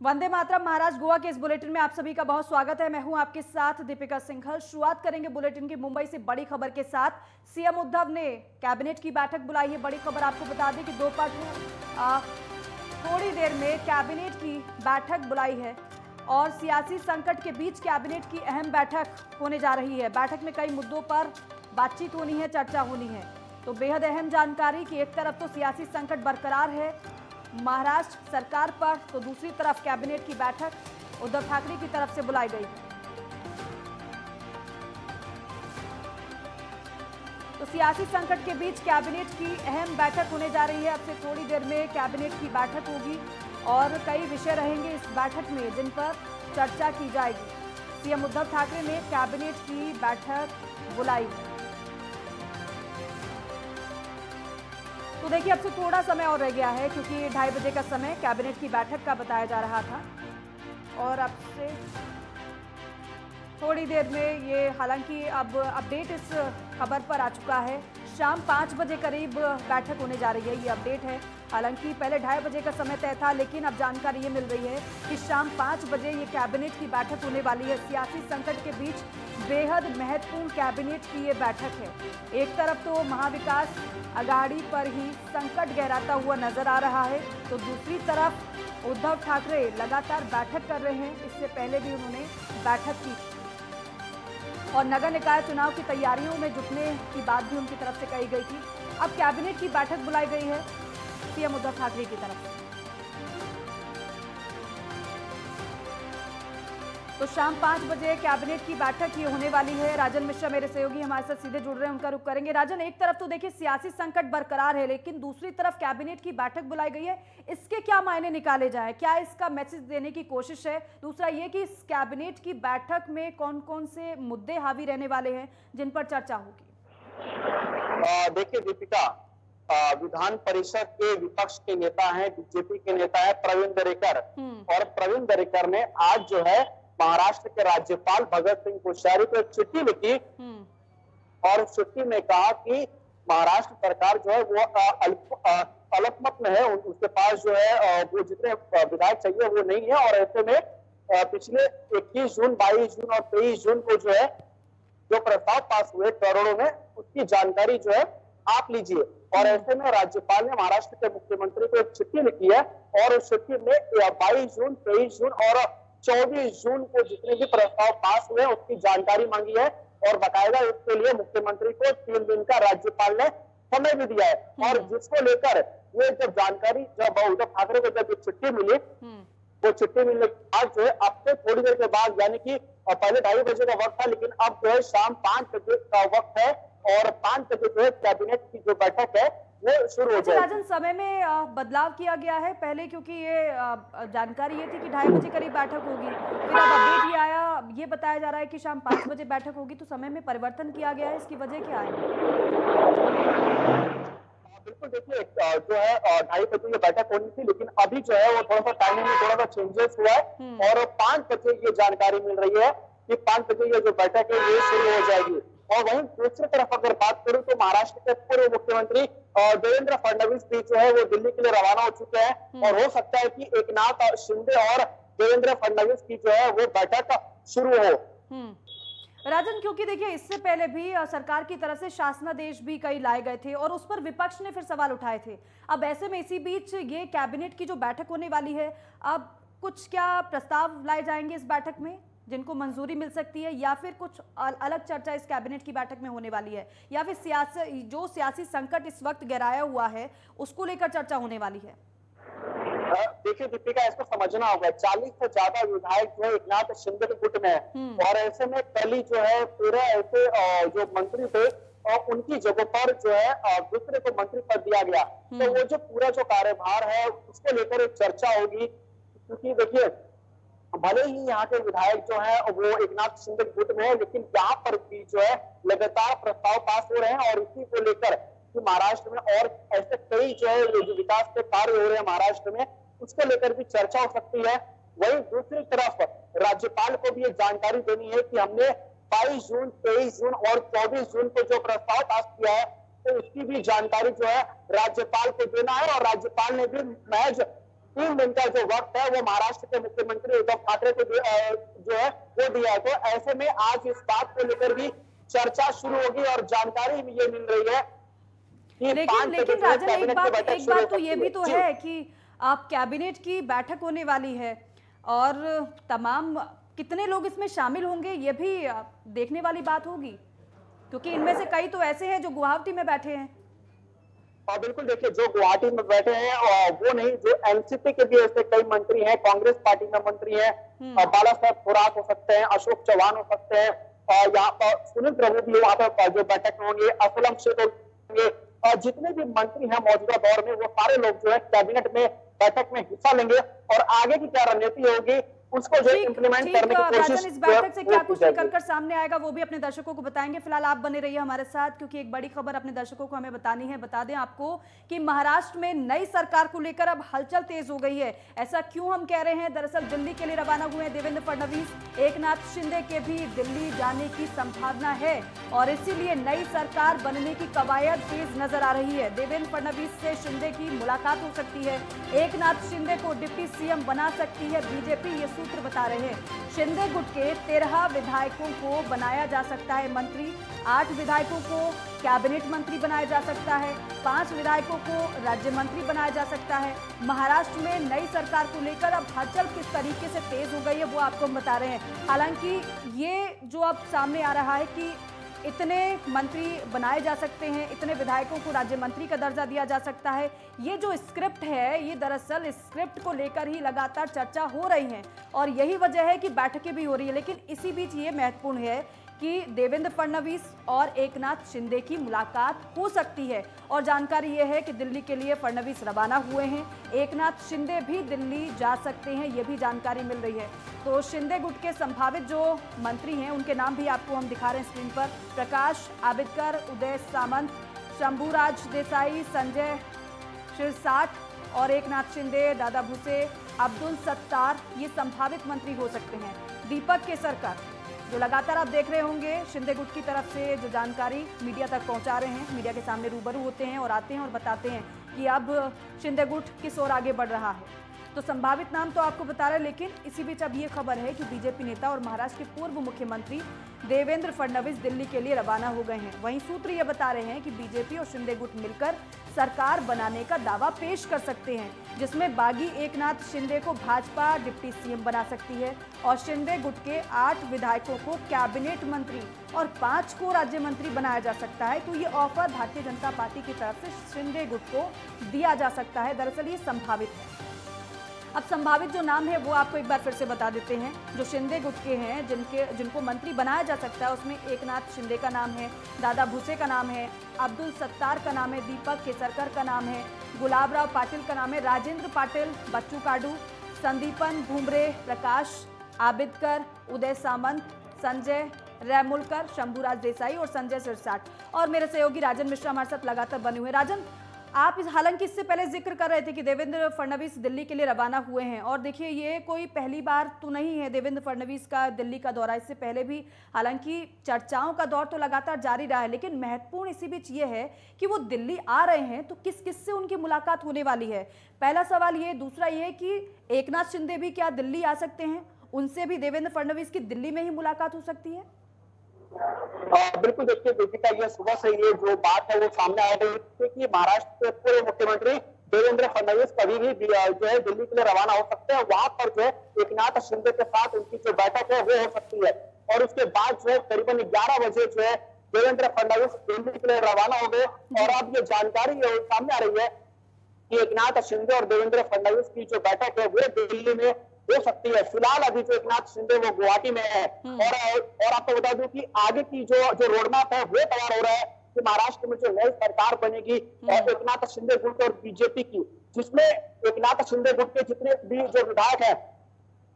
वंदे मातरम। महाराष्ट्र गोवा के इस बुलेटिन में आप सभी का बहुत स्वागत है। मैं हूं आपके साथ दीपिका सिंघल। शुरुआत करेंगे बुलेटिन की मुंबई से बड़ी खबर के साथ। सीएम उद्धव ने कैबिनेट की बैठक बुलाई है। बड़ी खबर आपको बता दें कि थोड़ी देर में कैबिनेट की बैठक बुलाई है और सियासी संकट के बीच कैबिनेट की अहम बैठक होने जा रही है। बैठक में कई मुद्दों पर बातचीत होनी है, चर्चा होनी है। तो बेहद अहम जानकारी कि एक तरफ तो सियासी संकट बरकरार है महाराष्ट्र सरकार पर, तो दूसरी तरफ कैबिनेट की बैठक उद्धव ठाकरे की तरफ से बुलाई गई है। तो सियासी संकट के बीच कैबिनेट की अहम बैठक होने जा रही है। अब से थोड़ी देर में कैबिनेट की बैठक होगी और कई विषय रहेंगे इस बैठक में जिन पर चर्चा की जाएगी। सीएम उद्धव ठाकरे ने कैबिनेट की बैठक बुलाई है। तो देखिए, अब से थोड़ा समय और रह गया है क्योंकि 2:30 बजे का समय कैबिनेट की बैठक का बताया जा रहा था और अब से थोड़ी देर में ये, हालांकि अब अपडेट इस खबर पर आ चुका है। शाम 5 बजे करीब बैठक होने जा रही है, ये अपडेट है। हालांकि पहले 2:30 बजे का समय तय था, लेकिन अब जानकारी ये मिल रही है कि शाम 5 बजे ये कैबिनेट की बैठक होने वाली है। सियासी संकट के बीच बेहद महत्वपूर्ण कैबिनेट की ये बैठक है। एक तरफ तो महाविकास अघाड़ी पर ही संकट गहराता हुआ नजर आ रहा है, तो दूसरी तरफ उद्धव ठाकरे लगातार बैठक कर रहे हैं। इससे पहले भी उन्होंने बैठक की और नगर निकाय चुनाव की तैयारियों में जुटने की बात भी उनकी तरफ से कही गई थी। अब कैबिनेट की बैठक बुलाई गई है सीएम उद्धव ठाकरे की तरफ से। तो शाम 5 बजे कैबिनेट की बैठक ये होने वाली है। राजन मिश्रा मेरे सहयोगी हमारे साथ सीधे जुड़ रहे हैं, उनका रुख करेंगे। राजन, एक तरफ तो देखिए सियासी संकट बरकरार है, लेकिन दूसरी तरफ कैबिनेट की बैठक बुलाई गई है। इसके क्या मायने निकाले जाएं? क्या इसका मैसेज देने की कोशिश है? दूसरा ये कि इस कैबिनेट की बैठक में कौन कौन से मुद्दे हावी रहने वाले हैं जिन पर चर्चा होगी? देखिए दीपिका, विधान परिषद के विपक्ष के नेता हैं, बीजेपी के नेता है प्रवीण दरेकर। और प्रवीण दरेकर ने आज जो है महाराष्ट्र के राज्यपाल भगत सिंह कोश्यारी को एक चिट्ठी लिखी और उस चिट्ठी में कहा कि महाराष्ट्र सरकार जो है वो अल्पमत में है, उसके पास जो है वो जितने विधायक चाहिए वो नहीं है। और ऐसे में पिछले 21 जून, 22 जून और 23 जून को जो है जो प्रस्ताव पास हुए करोड़ों में, उसकी जानकारी जो है आप लीजिए। और ऐसे में राज्यपाल ने महाराष्ट्र के मुख्यमंत्री को एक चिट्ठी लिखी है और उस चिट्ठी में 22 जून, 23 जून और 24 जून को जितने भी प्रस्ताव पास हुए उसकी जानकारी मांगी है और बकायदा इसके लिए मुख्यमंत्री को 3 दिन का राज्यपाल ने समय भी दिया है। और जिसको लेकर ये जब जानकारी, जब उद्धव ठाकरे को जब ये चिट्ठी मिली, वो चिट्ठी मिलने के बाद जो है अब से थोड़ी देर के बाद, यानी कि पहले 2:30 बजे का वक्त था, लेकिन अब जो है शाम 5 बजे का वक्त है और 5 बजे जो है कैबिनेट की जो बैठक है वो शुरू हो जाएगी। राजन, समय में बदलाव किया गया है पहले, क्योंकि ये जानकारी ये थी कि 2:30 बजे करीब बैठक होगी, फिर अब अपडेट ये आया, ये बताया जा रहा है कि शाम 5 बजे बैठक होगी। तो समय में परिवर्तन किया गया है, इसकी वजह क्या है? बिल्कुल, देखिए जो है 2:30 बजे ये बैठक होनी थी, लेकिन अभी जो है वो थोड़ा सा टाइमिंग में थोड़ा सा चेंजेस हुआ है और 5 बजे ये जानकारी मिल रही है कि 5 बजे ये जो बैठक है ये शुरू हो जाएगी। और वहीं दूसरी तरफ अगर बात करूं तो महाराष्ट्र के पूर्व मुख्यमंत्री देवेंद्र फडणवीस भी जो है वो दिल्ली के लिए रवाना हो चुके हैं और हो सकता है कि एकनाथ शिंदे और देवेंद्र फडणवीस की जो है वो बैठक शुरू हो। राजन, क्योंकि देखिए इससे पहले भी सरकार की तरफ से शासनादेश भी कई लाए गए थे और उस पर विपक्ष ने फिर सवाल उठाए थे। अब ऐसे में इसी बीच ये कैबिनेट की जो बैठक होने वाली है, अब कुछ क्या प्रस्ताव लाए जाएंगे इस बैठक में जिनको मंजूरी मिल सकती है, या फिर कुछ अलग चर्चा इस कैबिनेट की बैठक में होने वाली है, या फिर सियासी संकट इस वक्त गहराया हुआ है उसको लेकर चर्चा होने वाली है? देखिए दीपिका, इसको समझना होगा, 40 से ज्यादा विधायक जो है एकनाथ शिंदे के गुट में है और ऐसे में कल ही जो है पूरे ऐसे जो मंत्री थे और उनकी जगह पर जो है दूसरे को मंत्री पद दिया गया। तो वो जो पूरा जो कार्यभार है उसको लेकर एक चर्चा होगी, क्योंकि देखिए भले ही यहाँ के विधायक जो है वो एकनाथ शिंदे गुट में है, लेकिन यहाँ पर भी जो है लगातार प्रस्ताव पास हो रहे हैं और इसी को लेकर कि महाराष्ट्र में और ऐसे कई जो है जो विकास के कार्य हो रहे हैं महाराष्ट्र में, उसको लेकर भी चर्चा हो सकती है। वहीं दूसरी तरफ राज्यपाल को भी ये जानकारी देनी है कि हमने 22 जून, 23 जून और 24 जून को जो प्रस्ताव पास किया है तो उसकी भी जानकारी जो है राज्यपाल को देना है और राज्यपाल ने भी महज 3 दिन का जो वक्त है वो महाराष्ट्र के मुख्यमंत्री उद्धव ठाकरे को जो है वो दिया है। तो ऐसे में आज इस बात को लेकर भी चर्चा शुरू होगी और जानकारी ये मिल रही है कि लेकिन राजन, एक बात तो ये भी तो है कि आप कैबिनेट की बैठक होने वाली है और तमाम कितने लोग इसमें शामिल होंगे ये भी देखने वाली बात होगी, क्योंकि इनमें से कई तो ऐसे हैं जो गुवाहाटी में बैठे हैं। और बिल्कुल देखिए, जो गुवाहाटी में बैठे हैं वो नहीं, जो एनसीपी के भी ऐसे कई मंत्री हैं, कांग्रेस पार्टी में मंत्री हैं, बाला साहब थोराट हो सकते हैं, अशोक चौहान हो सकते हैं, और यहाँ पर सुनील प्रभु भी वहां पर जो बैठक में होंगे, असलम शेख होंगे, और जितने भी मंत्री हैं मौजूदा दौर में वो सारे लोग जो है कैबिनेट में बैठक में हिस्सा लेंगे और आगे की क्या रणनीति होगी उसको जो इम्प्लीमेंट करने की कोशिश। इस बैठक से क्या कुछ निकल कर सामने आएगा वो भी अपने दर्शकों को बताएंगे। फिलहाल आप बने रहिए हमारे साथ, क्योंकि एक बड़ी खबर अपने दर्शकों को हमें बतानी है। बता दें आपको कि महाराष्ट्र में नई सरकार को लेकर अब हलचल तेज हो गई है। ऐसा क्यों हम कह रहे हैं? दरअसल दिल्ली के लिए रवाना हुए हैं देवेंद्र फडणवीस। एकनाथ शिंदे के भी दिल्ली जाने की संभावना है और इसीलिए नई सरकार बनने की कवायद तेज नजर आ रही है। देवेंद्र फडणवीस से शिंदे की मुलाकात हो सकती है। एकनाथ शिंदे को डिप्टी सीएम बना सकती है बीजेपी, ये सूत्र बता रहे हैं। शिंदे गुट के 13 विधायकों को बनाया जा सकता है मंत्री, 8 विधायकों को कैबिनेट मंत्री बनाया जा सकता है, 5 विधायकों को राज्य मंत्री बनाया जा सकता है। महाराष्ट्र में नई सरकार को लेकर अब हलचल किस तरीके से तेज हो गई है वो आपको हम बता रहे हैं। हालांकि ये जो अब सामने आ रहा है कि इतने मंत्री बनाए जा सकते हैं, इतने विधायकों को राज्य मंत्री का दर्जा दिया जा सकता है, ये जो स्क्रिप्ट है ये दरअसल इस स्क्रिप्ट को लेकर ही लगातार चर्चा हो रही है और यही वजह है कि बैठकें भी हो रही है। लेकिन इसी बीच ये महत्वपूर्ण है कि देवेंद्र फडणवीस और एकनाथ शिंदे की मुलाकात हो सकती है और जानकारी ये है कि दिल्ली के लिए फडणवीस रवाना हुए हैं, एकनाथ शिंदे भी दिल्ली जा सकते हैं, ये भी जानकारी मिल रही है। तो शिंदे गुट के संभावित जो मंत्री हैं उनके नाम भी आपको हम दिखा रहे हैं स्क्रीन पर। प्रकाश आंबेडकर, उदय सामंत, शंभूराज देसाई, संजय शिरसाट और एकनाथ शिंदे, दादा भुसे, अब्दुल सत्तार, ये संभावित मंत्री हो सकते हैं। दीपक केसरकर, जो लगातार आप देख रहे होंगे शिंदे गुट की तरफ से जो जानकारी मीडिया तक पहुंचा रहे हैं, मीडिया के सामने रूबरू होते हैं और आते हैं और बताते हैं कि अब शिंदे गुट किस ओर आगे बढ़ रहा है। तो संभावित नाम तो आपको बता रहे हैं, लेकिन इसी बीच अब ये खबर है कि बीजेपी नेता और महाराष्ट्र के पूर्व मुख्यमंत्री देवेंद्र फडणवीस दिल्ली के लिए रवाना हो गए हैं। वहीं सूत्र ये बता रहे हैं कि बीजेपी और शिंदे गुट मिलकर सरकार बनाने का दावा पेश कर सकते हैं, जिसमें बागी एकनाथ शिंदे को भाजपा डिप्टी सीएम बना सकती है और शिंदे गुट के 8 विधायकों को कैबिनेट मंत्री और 5 को राज्य मंत्री बनाया जा सकता है। तो ये ऑफर भारतीय जनता पार्टी की तरफ से शिंदे गुट को दिया जा सकता है। दरअसल ये संभावित है। अब संभावित जो नाम है वो आपको एक बार फिर से बता देते हैं। जो शिंदे गुट के हैं, जिनको मंत्री बनाया जा सकता है, उसमें एकनाथ शिंदे का नाम है, दादा भुसे का नाम है, अब्दुल सत्तार का नाम है, दीपक केसरकर का नाम है, गुलाब राव पाटिल का नाम है, राजेंद्र पाटिल, बच्चू काडू, संदीपन भुमरे, प्रकाश आंबेडकर, उदय सामंत, संजय रैमुलकर, शंभूराज देसाई और संजय सिरसाट। और मेरे सहयोगी राजन मिश्रा हमारे साथ लगातार बने हुए। राजन, आप हालांकि इससे पहले जिक्र कर रहे थे कि देवेंद्र फडणवीस दिल्ली के लिए रवाना हुए हैं और देखिए ये कोई पहली बार तो नहीं है देवेंद्र फडणवीस का दिल्ली का दौरा। इससे पहले भी हालांकि चर्चाओं का दौर तो लगातार जारी रहा है, लेकिन महत्वपूर्ण इसी बीच ये है कि वो दिल्ली आ रहे हैं तो किस किस से उनकी मुलाकात होने वाली है, पहला सवाल ये। दूसरा ये कि एकनाथ शिंदे भी क्या दिल्ली आ सकते हैं, उनसे भी देवेंद्र फडणवीस की दिल्ली में ही मुलाकात हो सकती है? बिल्कुल देखिए दीपिका, ये सुबह से ये जो बात है वो सामने आ रही है कि महाराष्ट्र के पूर्व मुख्यमंत्री देवेंद्र फडणवीस कभी भी जो है दिल्ली के लिए रवाना हो सकते हैं। वहां पर जो है एकनाथ शिंदे के साथ उनकी जो बैठक है वो हो सकती है और उसके बाद जो है करीबन 11 बजे जो है देवेंद्र फडणवीस दिल्ली के लिए रवाना हो गए। और अब ये जानकारी सामने आ रही है कि एकनाथ शिंदे और देवेंद्र फडणवीस की जो बैठक है वो दिल्ली में हो सकती है। फिलहाल अभी जो एकनाथ शिंदे वो गुवाहाटी में है और आपको बता दूं कि आगे की जो रोड मैप है वो तैयार हो रहा है कि महाराष्ट्र में जो नई सरकार बनेगी और एकनाथ शिंदे गुट और बीजेपी की, जिसमें एकनाथ शिंदे गुट के जितने भी जो विधायक है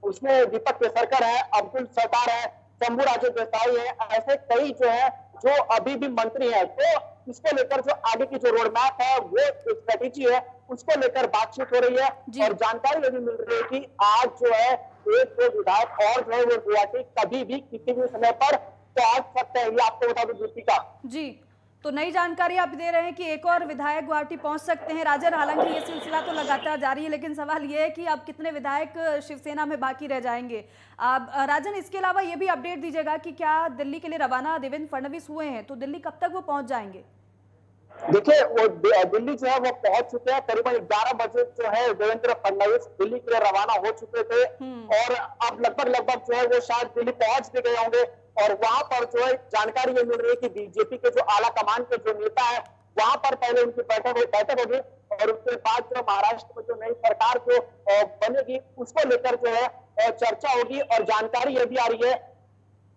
उसमें दीपक केसरकर है, अब्दुल सत्तार है, शंभूराज देसाई है, ऐसे कई जो है जो अभी भी मंत्री है। तो इसको लेकर जो आगे की जो रोड मैप है वो स्ट्रेटेजी है उसको लेकर बातचीत हो रही है और जानकारी ये भी मिल रही है कि आज जो है एक दो विधायक और जो है वो गुवाहाटी कभी भी किसी भी समय पर पहुंच सकते हैं। ये आपको बता दूं दीपिका। जी, तो नई जानकारी आप दे रहे हैं कि एक और विधायक गुवाहाटी पहुंच सकते हैं राजन। हालांकि ये सिलसिला तो लगातार जारी है, लेकिन सवाल ये है कि अब कितने विधायक शिवसेना में बाकी रह जाएंगे। अब राजन, इसके अलावा ये भी अपडेट दीजिएगा कि क्या दिल्ली के लिए रवाना देवेंद्र फडणवीस हुए हैं, तो दिल्ली कब तक वो पहुंच जाएंगे? देखिए, वो दिल्ली जो है वो पहुंच चुके हैं। करीबन 11 बजे जो है देवेंद्र फडणवीस दिल्ली के लिए रवाना हो चुके थे और अब लगभग जो है वो शायद दिल्ली पहुंच भी गए होंगे। और वहां पर जो है जानकारी ये मिल रही है कि बीजेपी के जो आला कमान के जो नेता है वहां पर पहले उनकी बैठक होगी और उसके बाद जो महाराष्ट्र में जो नई सरकार जो बनेगी उसको लेकर जो है चर्चा होगी। और जानकारी ये भी आ रही है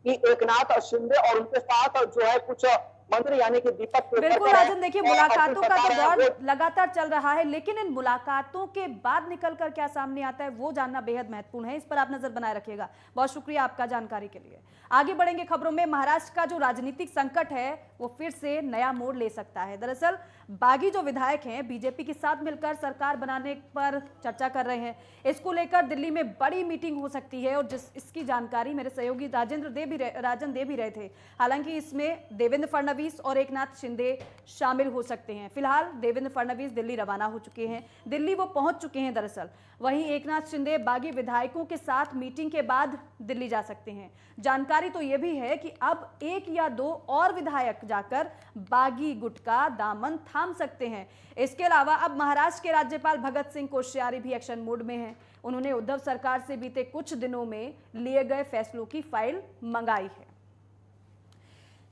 कि एकनाथ शिंदे और उनके साथ जो है कुछ मंत्री यानी कि दीपक बिल्कुल राजन, देखिए मुलाकातों का तो दौर लगातार चल रहा है, लेकिन इन मुलाकातों के बाद निकलकर क्या सामने आता है वो जानना बेहद महत्वपूर्ण है। इस पर आप नजर बनाए रखिएगा। बहुत शुक्रिया आपका जानकारी के लिए। आगे बढ़ेंगे खबरों में। महाराष्ट्र का जो राजनीतिक संकट है वो फिर से नया मोड़ ले सकता है। दरअसल बागी जो विधायक हैं बीजेपी के साथ मिलकर सरकार बनाने पर चर्चा कर रहे हैं। इसको लेकर दिल्ली में बड़ी मीटिंग हो सकती है और इसकी जानकारी मेरे सहयोगी राजन दे भी रहे थे। हालांकि इसमें देवेंद्र फडणवीस और एकनाथ शिंदे शामिल हो सकते हैं। फिलहाल देवेंद्र फडणवीस दिल्ली रवाना हो चुके हैं, दिल्ली वो पहुंच चुके हैं दरअसल। वहीं एकनाथ शिंदे बागी विधायकों के साथ मीटिंग के बाद दिल्ली जा सकते हैं। जानकारी तो यह भी है कि अब 1 या 2 और विधायक जाकर बागी गुट का दामन थाम सकते हैं। इसके अलावा अब महाराष्ट्र के राज्यपाल भगत सिंह कोश्यारी भी एक्शन मोड में हैं। उन्होंने उद्धव सरकार से बीते कुछ दिनों में लिए गए फैसलों की फाइल मंगाई है।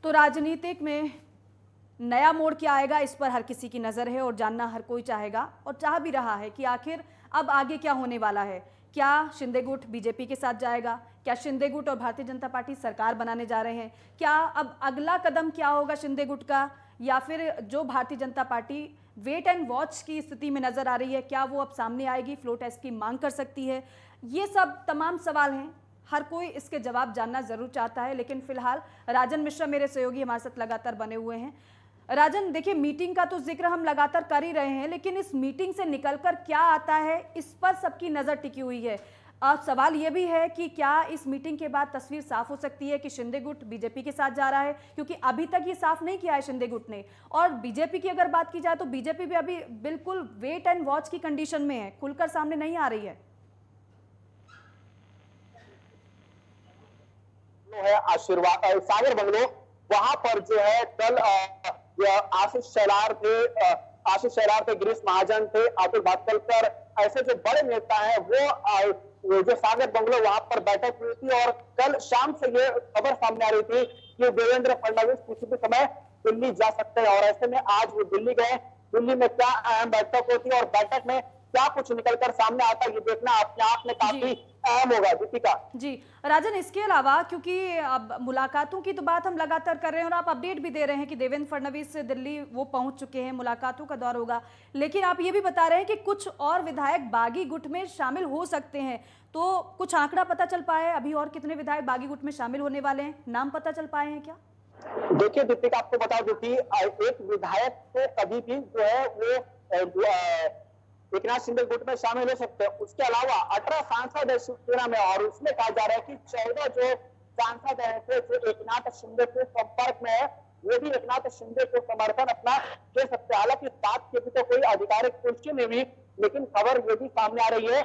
तो राजनीतिक में नया मोड़ क्या आएगा, इस पर हर किसी की नजर है और जानना हर कोई चाहेगा और चाह भी रहा है कि आखिर अब आगे क्या होने वाला है। क्या शिंदे गुट बीजेपी के साथ जाएगा? क्या शिंदे गुट और भारतीय जनता पार्टी सरकार बनाने जा रहे हैं? क्या अब अगला कदम क्या होगा शिंदे गुट का, या फिर जो Bharatiya Janata party wait and watch की स्थिति में नजर आ रही है, क्या वो अब सामने आएगी, फ्लो टेस्ट की मांग कर सकती है? ये सब तमाम सवाल हैं, हर कोई इसके जवाब जानना जरूर चाहता है। लेकिन फिलहाल राजन मिश्रा मेरे सहयोगी हमारे साथ लगातार बने हुए हैं। राजन, देखिए मीटिंग का तो जिक्र हम लगातार कर ही रहे हैं, लेकिन इस मीटिंग से निकलकर क्या आता है इस पर सबकी नजर टिकी हुई है। अब सवाल यह भी है कि क्या इस मीटिंग के बाद तस्वीर साफ हो सकती है कि शिंदे गुट बीजेपी के साथ जा रहा है, क्योंकि अभी तक ये साफ नहीं किया है शिंदे गुट ने। और बीजेपी की अगर बात की जाए तो बीजेपी भी अभी बिल्कुल वेट एंड वॉच की कंडीशन में है, खुलकर सामने नहीं आ रही है। आशीर्वाद सागर बंगलो, वहां पर जो है कल आशीष शेलार थे, गिरीश महाजन थे, अतुल भातखलकर, ऐसे जो बड़े नेता हैं वो जो सागर बंगलो वहां पर बैठक हुई थी। और कल शाम से ये खबर सामने आ रही थी कि देवेंद्र फडणवीस किसी भी समय दिल्ली जा सकते हैं। और ऐसे में आज वो दिल्ली गए। दिल्ली में क्या अहम बैठक होती है और बैठक में क्या कुछ निकलकर सामने आता है, ये देखना अपने आप में काफी अहम होगा। दीपिका जी राजन, इसके अलावा क्योंकि अब मुलाकातों की तो बात हम लगातार कर रहे हैं और आप अपडेट भी दे रहे हैं कि देवेंद्र फडणवीस से दिल्ली वो पहुंच चुके हैं, मुलाकातों का दौर होगा, लेकिन आप ये भी बता रहे हैं कि कुछ और विधायक बागी गुट में शामिल हो सकते हैं। तो कुछ आंकड़ा पता चल पाया है अभी और कितने विधायक बागी गुट में शामिल होने वाले हैं, नाम पता चल पाए हैं क्या? देखिए दीपिका, आपको बता दूं कि एक विधायक तो कभी भी जो है वो एकनाथ शिंदे गुट में शामिल हो सकते हैं। उसके अलावा 18 सांसद है शिवसेना में और उसमें कहा जा रहा है कि 14 जो सांसद है जो एकनाथ शिंदे के संपर्क में है वो भी एकनाथ शिंदे को समर्थन अपना दे सकते हैं। हालांकि इस बात की भी तो कोई आधिकारिक पुष्टि नहीं हुई, लेकिन खबर ये भी सामने आ रही है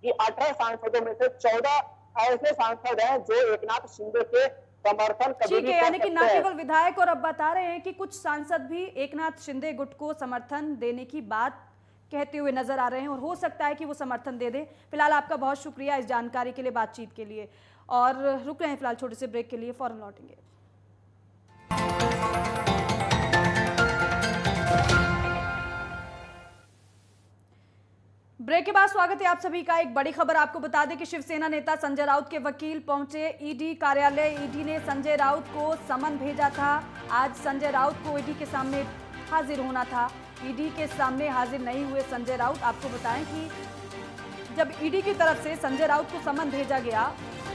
कि 18 सांसदों में से 14 ऐसे सांसद हैं जो एकनाथ शिंदे के समर्थन कभी भी यानी कि न केवल विधायक, और अब बता रहे हैं कि कुछ सांसद भी एकनाथ शिंदे गुट को समर्थन देने की बात कहते हुए नजर आ रहे हैं और हो सकता है कि वो समर्थन दे दे। फिलहाल आपका बहुत शुक्रिया इस जानकारी के लिए, बातचीत के लिए, और रुक रहे हैं फिलहाल छोटे से ब्रेक के लिए, फौरन लौटेंगे। ब्रेक के बाद स्वागत है आप सभी का। एक बड़ी खबर आपको बता दें कि शिवसेना नेता संजय राउत के वकील पहुंचे ईडी कार्यालय। ईडी ने संजय राउत को समन भेजा था। आज संजय राउत को ईडी के सामने हाजिर होना था। ईडी के सामने हाजिर नहीं हुए संजय राउत। आपको बताएं कि जब ईडी की तरफ से संजय राउत को समन भेजा गया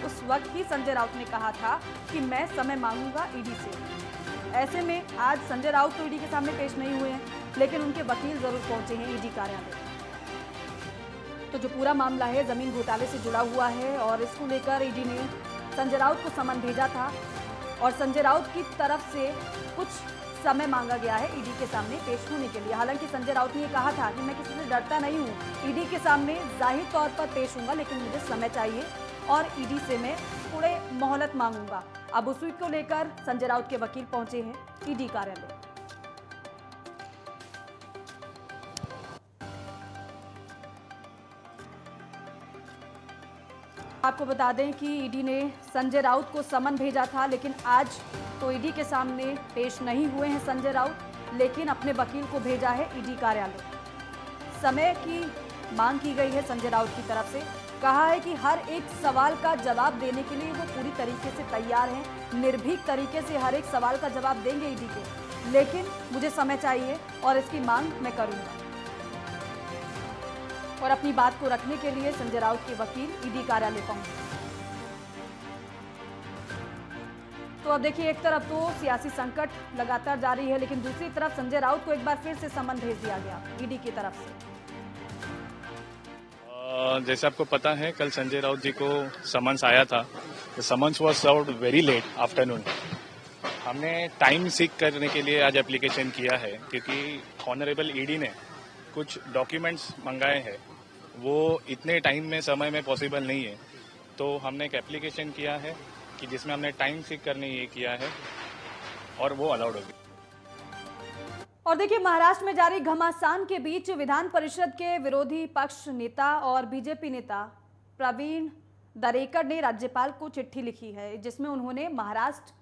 उस वक्त ही संजय राउत ने कहा था कि मैं समय मांगूंगा ईडी से। ऐसे में आज संजय राउत तो ईडी के सामने पेश नहीं हुए हैं, लेकिन उनके वकील जरूर पहुंचे हैं ईडी कार्यालय। तो जो पूरा मामला है जमीन घोटाले से जुड़ा हुआ है और इसको लेकर ईडी ने संजय राउत को समन भेजा था और संजय राउत की तरफ से कुछ समय मांगा गया है ईडी के सामने पेश होने के लिए। हालांकि संजय राउत ने कहा था कि मैं किसी से डरता नहीं हूं, ईडी के सामने जाहिर तौर पर पेश होऊंगा, लेकिन मुझे समय चाहिए और ईडी से मैं थोड़े मोहलत मांगूंगा। अब उसी को लेकर संजय राउत के वकील पहुंचे हैं ईडी कार्यालय। आपको बता दें कि ईडी ने संजय राउत को समन भेजा था, लेकिन आज तो ईडी के सामने पेश नहीं हुए हैं संजय राउत, लेकिन अपने वकील को भेजा है ईडी कार्यालय। समय की मांग की गई है संजय राउत की तरफ से। कहा है कि हर एक सवाल का जवाब देने के लिए वो पूरी तरीके से तैयार हैं, निर्भीक तरीके से हर एक सवाल का जवाब देंगे ईडी के, लेकिन मुझे समय चाहिए और इसकी मांग मैं करूंगा। और अपनी बात को रखने के लिए संजय राउत के वकील ईडी कार्यालय पहुंचे। तो अब देखिए, एक तरफ तो सियासी संकट लगातार जारी है, लेकिन दूसरी तरफ संजय राउत को एक बार फिर से समन भेज दिया गया ईडी की तरफ से। जैसे आपको पता है, कल संजय राउत जी को समन्स आया था। The summons was served very late afternoon. हमने टाइम सीक करने के लिए आज एप्लीकेशन किया है, क्योंकि ऑनरेबल ईडी ने कुछ डॉक्यूमेंट्स मंगाए हैं, वो इतने टाइम में समय में पॉसिबल नहीं है। तो हमने एक एप्लीकेशन किया है कि जिसमें हमने टाइम सीक करने ये किया है और वो अलाउड होगी। और देखिए, महाराष्ट्र में जारी घमासान के बीच विधान परिषद के विरोधी पक्ष नेता और बीजेपी नेता प्रवीण दरेकर ने राज्यपाल को चिट्ठी लिखी है, जिसमें उन्होंने महाराष्ट्र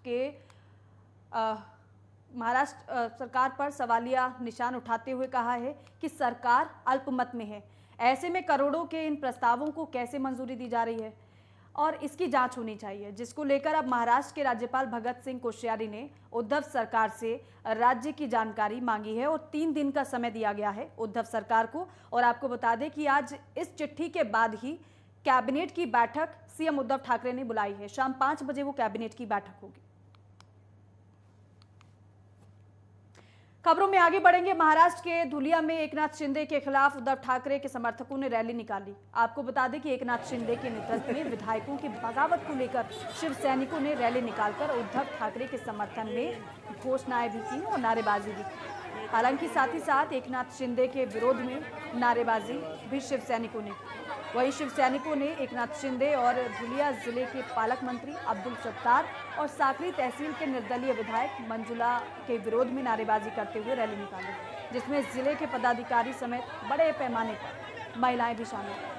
सरकार पर सवालिया निशान उठाते हुए कहा है कि सरकार अल्पमत में है। ऐसे में करोड़ों के इन प्रस्तावों को कैसे मंजूरी दी जा रही है और इसकी जांच होनी चाहिए, जिसको लेकर अब महाराष्ट्र के राज्यपाल भगत सिंह कोश्यारी ने उद्धव सरकार से राज्य की जानकारी मांगी है और 3 दिन का समय दिया गया है उद्धव सरकार को। और आपको बता दें कि आज इस चिट्ठी के बाद ही कैबिनेट की बैठक सीएम उद्धव ठाकरे ने बुलाई है। शाम 5 बजे वो कैबिनेट की बैठक होगी। खबरों में आगे बढ़ेंगे। महाराष्ट्र के धुलिया में एकनाथ शिंदे के खिलाफ उद्धव ठाकरे के समर्थकों ने रैली निकाली। आपको बता दें कि एकनाथ शिंदे के नेतृत्व में विधायकों की बगावत को लेकर शिव सैनिकों ने रैली निकालकर उद्धव ठाकरे के समर्थन में घोषणाएं भी की और नारेबाजी भी की। हालांकि साथ ही साथ एकनाथ शिंदे के विरोध में नारेबाजी भी शिव सैनिकों ने की। वहीं शिव सैनिकों ने एकनाथ शिंदे और धुलिया जिले के पालक मंत्री अब्दुल सत्तार और साकरी तहसील के निर्दलीय विधायक मंजुला के विरोध में नारेबाजी करते हुए रैली निकाली, जिसमें जिले के पदाधिकारी समेत बड़े पैमाने पर महिलाएं भी शामिल हैं।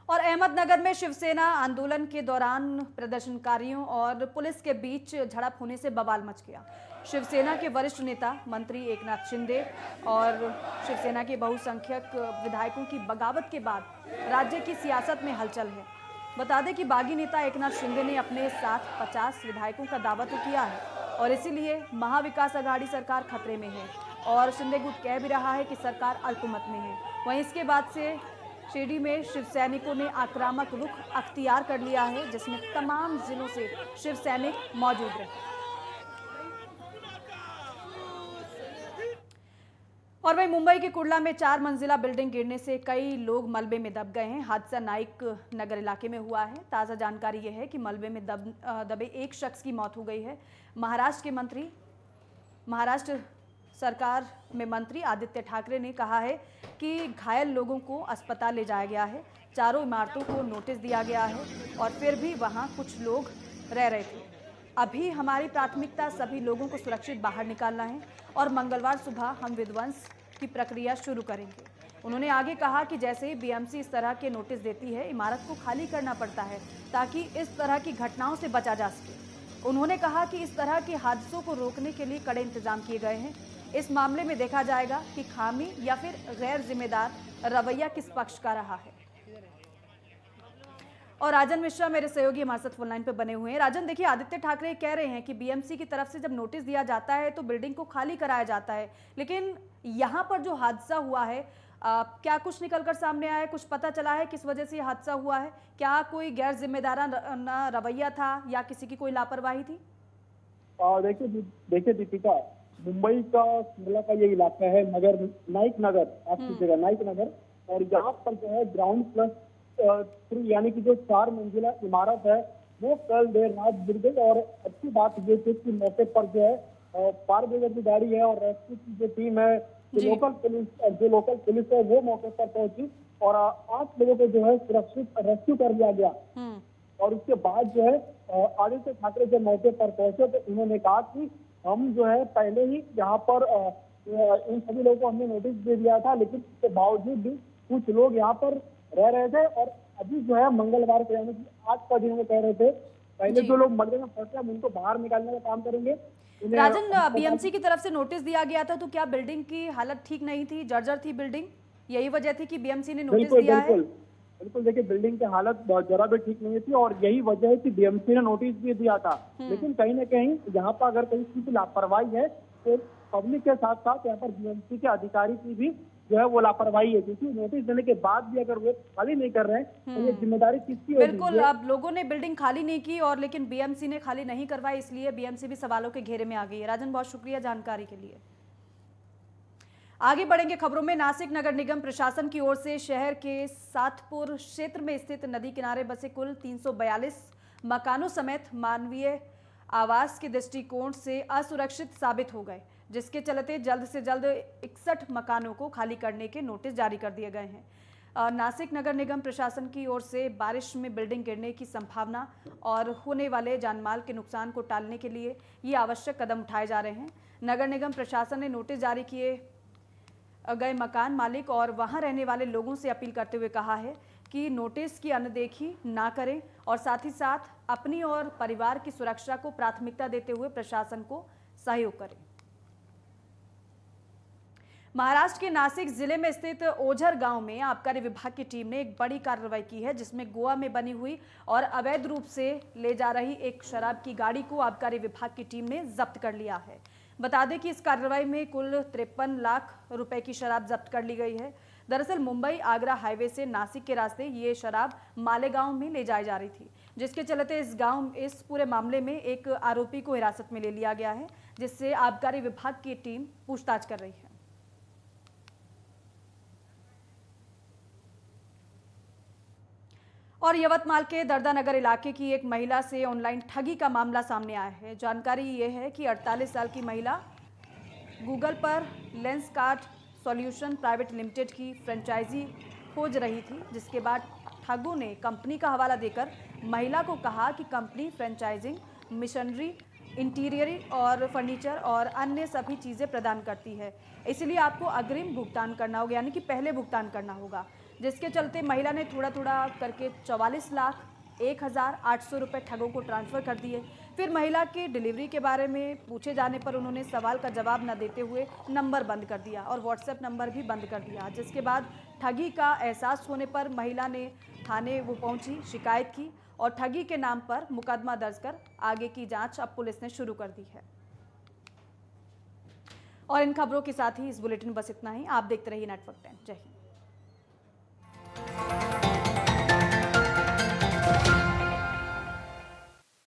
और अहमदनगर में शिवसेना आंदोलन के दौरान प्रदर्शनकारियों और पुलिस के बीच झड़प होने से बवाल मच गया। शिवसेना के वरिष्ठ नेता मंत्री एकनाथ शिंदे और शिवसेना के बहुसंख्यक विधायकों की बगावत के बाद राज्य की सियासत में हलचल है। बता दें कि बागी नेता एकनाथ शिंदे ने अपने साथ 50 विधायकों का दावा तो किया है और इसीलिए महाविकास आघाड़ी सरकार खतरे में है और शिंदे गुट कह भी रहा है कि सरकार अल्पमत में है। वहीं इसके बाद से शिरडी में शिव सैनिकों ने आक्रामक रुख अख्तियार कर लिया है, जिसमें तमाम जिलों से शिव सैनिक मौजूद रहे। और वहीं मुंबई के कुर्ला में 4 मंजिला बिल्डिंग गिरने से कई लोग मलबे में दब गए हैं। हादसा नाइक नगर इलाके में हुआ है। ताज़ा जानकारी यह है कि मलबे में दबे एक शख्स की मौत हो गई है। महाराष्ट्र सरकार में मंत्री आदित्य ठाकरे ने कहा है कि घायल लोगों को अस्पताल ले जाया गया है। चारों इमारतों को नोटिस दिया गया है और फिर भी वहां कुछ लोग रह रहे थे। अभी हमारी प्राथमिकता सभी लोगों को सुरक्षित बाहर निकालना है और मंगलवार सुबह हम विध्वंस की प्रक्रिया शुरू करेंगे। उन्होंने आगे कहा कि जैसे ही बीएमसी इस तरह के नोटिस देती है, इमारत को खाली करना पड़ता है ताकि इस तरह की घटनाओं से बचा जा सके। उन्होंने कहा कि इस तरह के हादसों को रोकने के लिए कड़े इंतजाम किए गए हैं। इस मामले में देखा जाएगा कि खामी या फिर गैर जिम्मेदार रवैया किस पक्ष का रहा है। और राजन मिश्रा मेरे सहयोगी हमारे साथ फोन लाइन पे बने हुए हैं। राजन, देखिए, आदित्य ठाकरे कह रहे हैं कि बीएमसी की तरफ से जब नोटिस दिया जाता है तो बिल्डिंग को खाली कराया जाता है, लेकिन यहाँ पर जो हादसा हुआ है, क्या कुछ निकलकर सामने आया है? कुछ पता चला है किस वजह से हादसा हुआ है? क्या कोई गैर जिम्मेदाराना रवैया था या किसी की कोई लापरवाही थी? देखिए दीपिका, मुंबई का शिमला का ये इलाका है, नगर नाइक नगर, आप कीजिएगा नाइक नगर। और यहाँ पर जो है ग्राउंड प्लस 3 यानी कि जो 4 मंजिला इमारत है वो कल देर रात गिर गई। और अच्छी बात ये थी कि मौके पर जो है फायर ब्रिगेड की गाड़ी है और रेस्क्यू की जो टीम है, जो लोकल पुलिस है वो मौके पर पहुंची और 8 लोगों को जो है सुरक्षित रेस्क्यू कर लिया गया। और उसके बाद जो है आदित्य ठाकरे जब मौके पर पहुंचे तो उन्होंने कहा कि हम जो है पहले ही यहाँ पर इन सभी लोगों को हमने नोटिस दे दिया था, लेकिन इसके बावजूद भी कुछ लोग यहाँ पर रह रहे थे। और अभी जो है मंगलवार को यानी कि आज का दिन वो कह रहे थे पहले जो लोग मलबे में फंसे हम उनको बाहर निकालने का काम करेंगे। राजन, बीएमसी की तरफ से नोटिस दिया गया था, तो क्या बिल्डिंग की हालत ठीक नहीं थी, जर्जर थी बिल्डिंग? यही वजह थी कि बीएमसी ने नोटिस दिया है? बिल्कुल देखिए, बिल्डिंग की हालत जरा भी ठीक नहीं थी और यही वजह है कि बीएमसी ने नोटिस भी दिया था। लेकिन कहीं ना कहीं यहाँ पर अगर कहीं की लापरवाही है तो पब्लिक के साथ साथ यहाँ पर बीएमसी के अधिकारी की भी जो है वो लापरवाही है, क्योंकि नोटिस देने के बाद भी अगर वो खाली नहीं कर रहे हैं तो ये जिम्मेदारी किसकी होगी? बिल्कुल, अब लोगों ने बिल्डिंग खाली नहीं की और लेकिन बीएमसी ने खाली नहीं करवाई, इसलिए बीएमसी भी सवालों के घेरे में आ गई है। राजन, बहुत शुक्रिया जानकारी के लिए। आगे बढ़ेंगे खबरों में। नासिक नगर निगम प्रशासन की ओर से शहर के सातपुर क्षेत्र में स्थित नदी किनारे बसे कुल 342 मकानों समेत मानवीय आवास के दृष्टिकोण से असुरक्षित साबित हो गए, जिसके चलते जल्द से जल्द 61 मकानों को खाली करने के नोटिस जारी कर दिए गए हैं। नासिक नगर निगम प्रशासन की ओर से बारिश में बिल्डिंग गिरने की संभावना और होने वाले जानमाल के नुकसान को टालने के लिए ये आवश्यक कदम उठाए जा रहे हैं। नगर निगम प्रशासन ने नोटिस जारी किए गए मकान मालिक और वहां रहने वाले लोगों से अपील करते हुए कहा है कि नोटिस की अनदेखी ना करें और साथ ही साथ अपनी और परिवार की सुरक्षा को प्राथमिकता देते हुए प्रशासन को सहयोग करें। महाराष्ट्र के नासिक जिले में स्थित ओझर गांव में आबकारी विभाग की टीम ने एक बड़ी कार्रवाई की है, जिसमें गोवा में बनी हुई और अवैध रूप से ले जा रही एक शराब की गाड़ी को आबकारी विभाग की टीम ने जब्त कर लिया है। बता दें कि इस कार्रवाई में कुल 53 लाख रुपए की शराब जब्त कर ली गई है। दरअसल मुंबई आगरा हाईवे से नासिक के रास्ते ये शराब मालेगांव में ले जाई जा रही थी, जिसके चलते इस पूरे मामले में एक आरोपी को हिरासत में ले लिया गया है, जिससे आबकारी विभाग की टीम पूछताछ कर रही है। और यवतमाल के दर्दानगर इलाके की एक महिला से ऑनलाइन ठगी का मामला सामने आया है। जानकारी ये है कि 48 साल की महिला गूगल पर lens card solution private limited की फ्रेंचाइजी खोज रही थी, जिसके बाद ठगों ने कंपनी का हवाला देकर महिला को कहा कि कंपनी फ्रेंचाइजिंग, मिशनरी, इंटीरियर और फर्नीचर और अन्य सभी चीज़ें प्रदान करती है, इसलिए आपको अग्रिम भुगतान करना होगा, यानी कि पहले भुगतान करना होगा। जिसके चलते महिला ने थोड़ा थोड़ा करके 44,01,800 रुपये ठगों को ट्रांसफ़र कर दिए। फिर महिला के डिलीवरी के बारे में पूछे जाने पर उन्होंने सवाल का जवाब न देते हुए नंबर बंद कर दिया और व्हाट्सएप नंबर भी बंद कर दिया। जिसके बाद ठगी का एहसास होने पर महिला ने थाने पहुंची, शिकायत की और ठगी के नाम पर मुकदमा दर्ज कर आगे की जाँच अब पुलिस ने शुरू कर दी है। और इन खबरों के साथ ही इस बुलेटिन बस इतना ही। आप देखते रहिए नेटवर्क 10। जय हिंद।